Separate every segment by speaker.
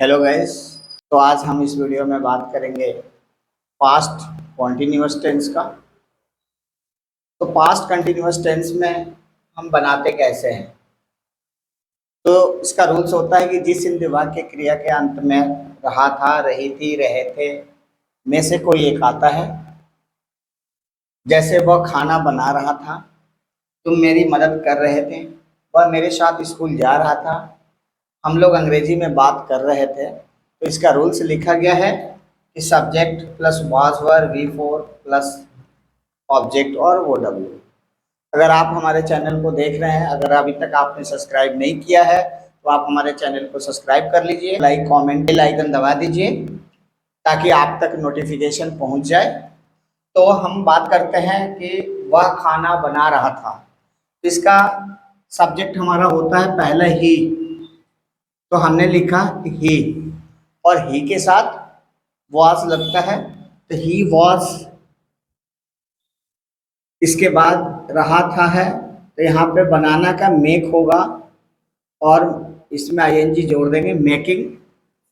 Speaker 1: Hello guys. तो आज हम इस वीडियो में बात करेंगे पास्ट कॉन्टिन्यूअस टेंस का। तो पास्ट कंटिन्यूअस टेंस में हम बनाते कैसे हैं। तो इसका रूल्स होता है कि जिस हिंदी वाक्य क्रिया के अंत में रहा था, रही थी, रहे थे में से कोई एक आता है। जैसे वह खाना बना रहा था, तुम मेरी मदद कर रहे थे, वह मेरे साथ स्कूल जा रहा था, हम लोग अंग्रेजी में बात कर रहे थे। तो इसका रूल्स लिखा गया है कि subject plus was were V four plus object और वो डब्ल्यू। अगर आप हमारे चैनल को देख रहे हैं, अगर अभी तक आपने सब्सक्राइब नहीं किया है तो आप हमारे चैनल को सब्सक्राइब कर लीजिए, लाइक कमेंट बेल आइकन दबा दीजिए ताकि आप तक नोटिफिकेशन पहुंच जाए। तो हम बात करते हैं कि वह खाना बना रहा था। इसका सब्जेक्ट हमारा होता है पहला ही। तो हमने लिखा ही और ही के साथ वॉज लगता है, तो ही वॉज। इसके बाद रहा था है, तो यहाँ पे बनाना का मेक होगा और इसमें आईएनजी जोड़ देंगे, मेकिंग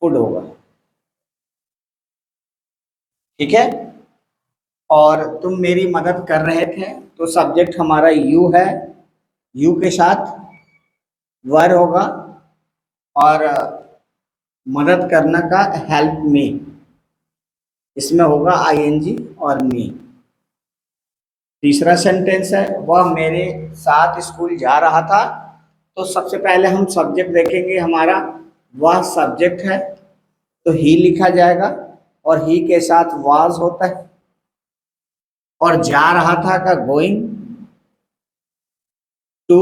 Speaker 1: फूड होगा। ठीक है। और तुम मेरी मदद कर रहे थे, तो सब्जेक्ट हमारा यू है, यू के साथ वर होगा और मदद करना का हेल्प मी, इसमें होगा आईएनजी और मी। तीसरा सेंटेंस है वह मेरे साथ स्कूल जा रहा था। तो सबसे पहले हम सब्जेक्ट देखेंगे, हमारा वह सब्जेक्ट है तो ही लिखा जाएगा और ही के साथ वाज होता है और जा रहा था का गोइंग टू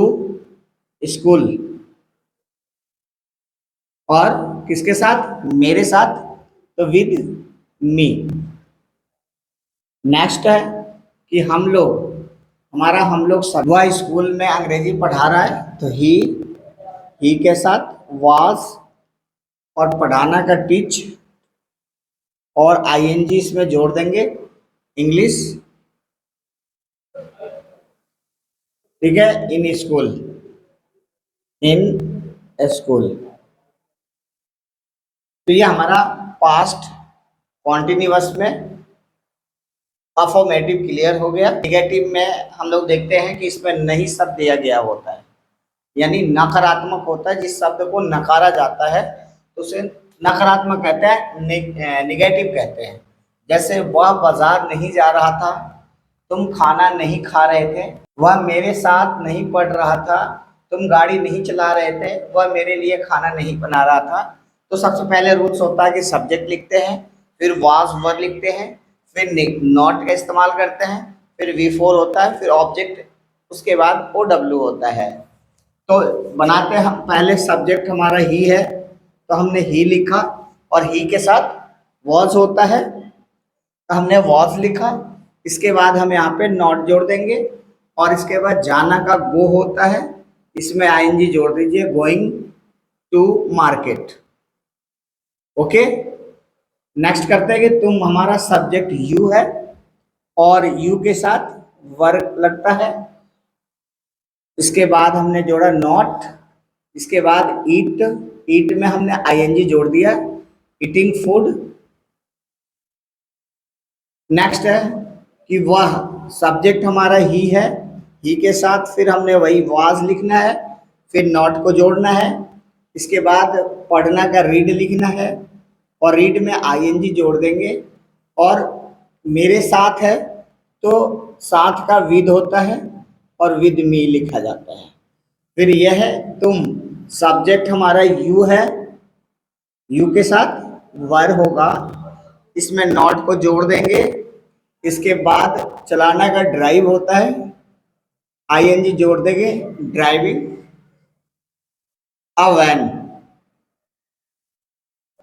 Speaker 1: स्कूल और किसके साथ, मेरे साथ, तो विद मी। नेक्स्ट है कि हम लोग, हमारा हम लोग सब, वह स्कूल में अंग्रेजी पढ़ा रहा है तो ही के साथ वाज और पढ़ाना का टीच और आईएनजी इसमें जोड़ देंगे, इंग्लिश। ठीक है, इन स्कूल, इन स्कूल। तो ये हमारा पास्ट कॉन्टिन्यूअस में अफर्मेटिव क्लियर हो गया। निगेटिव में हम लोग देखते हैं कि इसमें नहीं शब्द दिया गया होता है, यानी नकारात्मक होता है। जिस शब्द को नकारा जाता है तो उसे नकारात्मक कहते हैं, निगेटिव कहते हैं। जैसे वह बाजार नहीं जा रहा था, तुम खाना नहीं खा रहे थे, वह मेरे साथ नहीं पढ़ रहा था, तुम गाड़ी नहीं चला रहे थे, वह मेरे लिए खाना नहीं बना रहा था। तो सबसे पहले रूल्स होता है कि सब्जेक्ट लिखते हैं, फिर वाज वर लिखते हैं, फिर नॉट का इस्तेमाल करते हैं, फिर वी फोर होता है, फिर ऑब्जेक्ट, उसके बाद ओ डब्ल्यू होता है। तो बनाते हैं हम, पहले सब्जेक्ट हमारा ही है तो हमने ही लिखा और ही के साथ वॉज होता है तो हमने वॉज लिखा। इसके बाद हम यहाँ पे नॉट जोड़ देंगे और इसके बाद जाना का गो होता है, इसमें आईएनजी जोड़ दीजिए, going to market. Okay. Next करते हैं कि तुम, हमारा सब्जेक्ट यू है और यू के साथ वर्क लगता है। इसके बाद हमने जोड़ा नॉट, इसके बाद ईट, ईट में हमने आईएनजी जोड़ दिया, ईटिंग फूड। नेक्स्ट है कि वह सब्जेक्ट हमारा ही है, ही के साथ फिर हमने वही वाज लिखना है, फिर नॉट को जोड़ना है। इसके बाद पढ़ना का रीड लिखना है और रीड में आईएनजी जोड़ देंगे और मेरे साथ है तो साथ का विद होता है और विद मी लिखा जाता है। फिर यह है तुम, सब्जेक्ट हमारा यू है, यू के साथ वर होगा, इसमें नॉट को जोड़ देंगे। इसके बाद चलाना का ड्राइव होता है, आईएनजी जोड़ देंगे, ड्राइविंग अ वैन।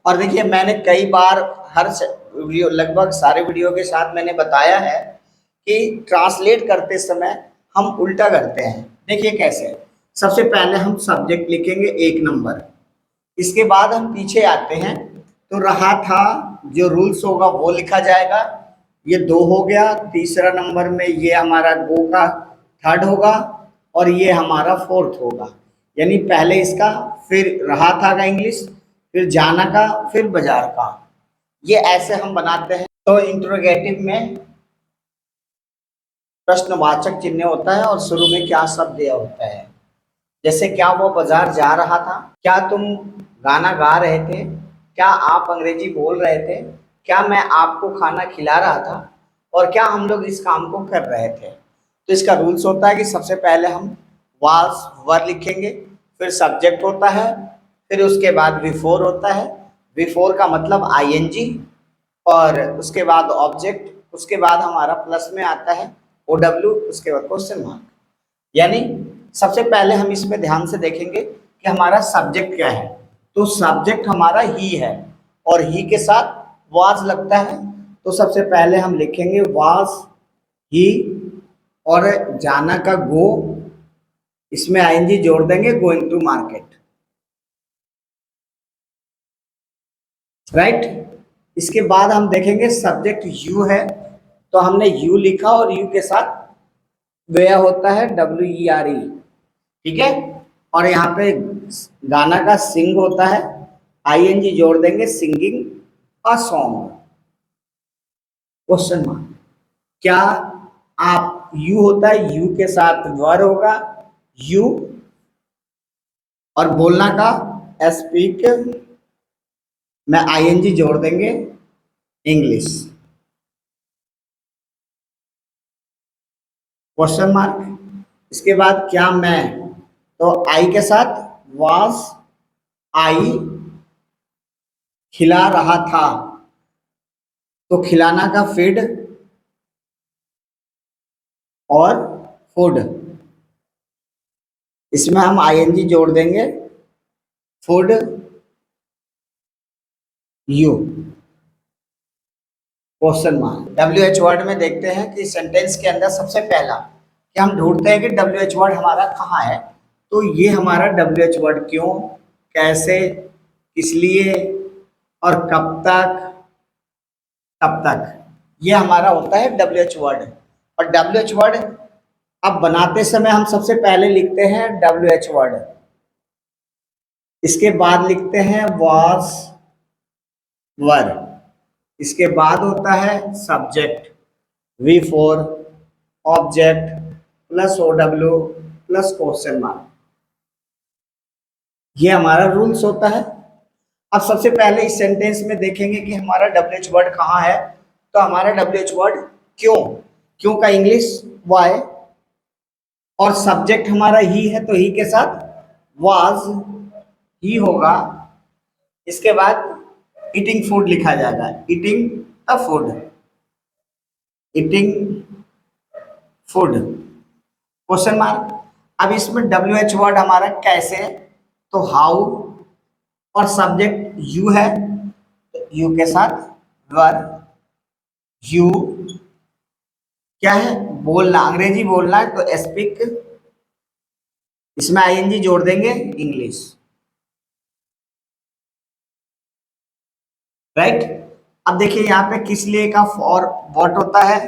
Speaker 1: और देखिए मैंने कई बार हर वीडियो, लगभग सारे वीडियो के साथ मैंने बताया है कि ट्रांसलेट करते समय हम उल्टा करते हैं। देखिए कैसे, सबसे पहले हम सब्जेक्ट लिखेंगे 1 नंबर, इसके बाद हम पीछे आते हैं तो रहा था जो रूल्स होगा वो लिखा जाएगा, ये 2 हो गया। तीसरा नंबर में ये हमारा गो का 3rd होगा और ये हमारा 4th होगा, यानी पहले इसका, फिर रहा था का इंग्लिश, फिर जाना का, फिर बाजार का। ये ऐसे हम बनाते हैं। तो इंट्रोगेटिव में प्रश्नवाचक चिन्ह होता है और शुरू में क्या शब्द दिया होता है। जैसे क्या वो बाजार जा रहा था, क्या तुम गाना गा रहे थे, क्या आप अंग्रेजी बोल रहे थे, क्या मैं आपको खाना खिला रहा था, और क्या हम लोग इस काम को कर रहे थे। तो इसका रूल्स होता है कि सबसे पहले हम वाज वर लिखेंगे, फिर सब्जेक्ट होता है, फिर उसके बाद बिफोर होता है। बिफोर का मतलब आईएनजी, और उसके बाद ऑब्जेक्ट, उसके बाद हमारा प्लस में आता है OW, उसके बाद क्वेश्चन मार्क। यानी सबसे पहले हम इसमें ध्यान से देखेंगे कि हमारा सब्जेक्ट क्या है। तो सब्जेक्ट हमारा ही है और ही के साथ वाज लगता है। तो सबसे पहले हम लिखेंगे वाज ही, और जाना का गो, इसमें आईएनजी जोड़ देंगे, गोइंग टू मार्केट, राइट। इसके बाद हम देखेंगे सब्जेक्ट यू है, तो हमने यू लिखा और यू के साथ वेयर होता है WERE, ठीक है। और यहाँ पे गाना का सिंग होता है, आईएनजी जोड़ देंगे, singing a song, question mark. क्या आप, यू होता है, यू के साथ वर होगा यू, और बोलना का स्पीक में आईएनजी जोड़ देंगे, इंग्लिश, क्वेश्चन मार्क। इसके बाद क्या मैं, तो आई के साथ वाज आई खिला रहा था, तो खिलाना का फीड और फूड, इसमें हम आईएनजी जोड़ देंगे, food you, question mark. WH word में देखते हैं कि सेंटेंस के अंदर सबसे पहला कि हम ढूंढते हैं कि WH वर्ड हमारा कहाँ है। तो ये हमारा WH वर्ड क्यों, कैसे, किस लिए और कब तक, ये हमारा होता है WH वर्ड। और WH वर्ड अब बनाते समय हम सबसे पहले लिखते हैं WH वर्ड, इसके बाद लिखते हैं was वर, इसके बाद होता है subject V4, object plus OW plus question mark. ये हमारा रूल्स होता है। अब सबसे पहले इस सेंटेंस में देखेंगे कि हमारा WH वर्ड कहाँ है। तो हमारा WH वर्ड क्यों, क्यों का इंग्लिश वाई, और सब्जेक्ट हमारा ही है तो ही के साथ वाज ही होगा। इसके बाद ईटिंग फूड लिखा जाएगा, eating the food, eating food, question mark. अब इसमें WH वर्ड हमारा कैसे, तो हाउ, और सब्जेक्ट यू है तो यू के साथ वर, यू क्या है, बोलना, अंग्रेजी बोलना है तो स्पीक, इसमें आईएनजी जोड़ देंगे, इंग्लिश, राइट। अब देखिए यहाँ पे किस लिए का फॉर व्हाट होता है,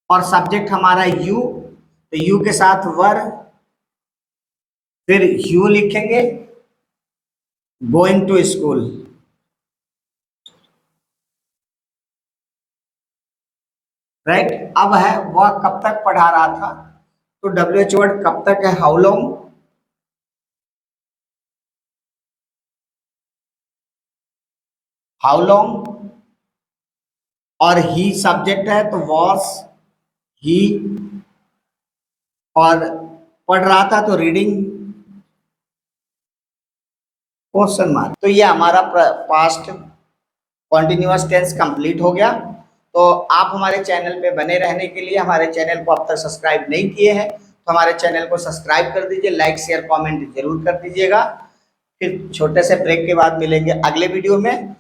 Speaker 1: और सब्जेक्ट हमारा यू, तो यू के साथ वर, फिर यू लिखेंगे, गोइंग टू स्कूल, राइट। अब है वह कब तक पढ़ा रहा था, तो WH वर्ड कब तक है, हाउ लॉन्ग, हाउ लॉन्ग, और ही सब्जेक्ट है तो वॉस ही, और पढ़ रहा था तो रीडिंग, क्वेश्चन मार्क। तो ये हमारा पास्ट कॉन्टिन्यूअस टेंस कंप्लीट हो गया। तो आप हमारे चैनल पे बने रहने के लिए, हमारे चैनल को अब तक सब्सक्राइब नहीं किए हैं तो हमारे चैनल को सब्सक्राइब कर दीजिए, लाइक शेयर कमेंट जरूर कर दीजिएगा। फिर छोटे से ब्रेक के बाद मिलेंगे अगले वीडियो में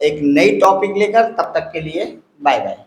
Speaker 1: एक नई टॉपिक लेकर, तब तक के लिए बाय बाय।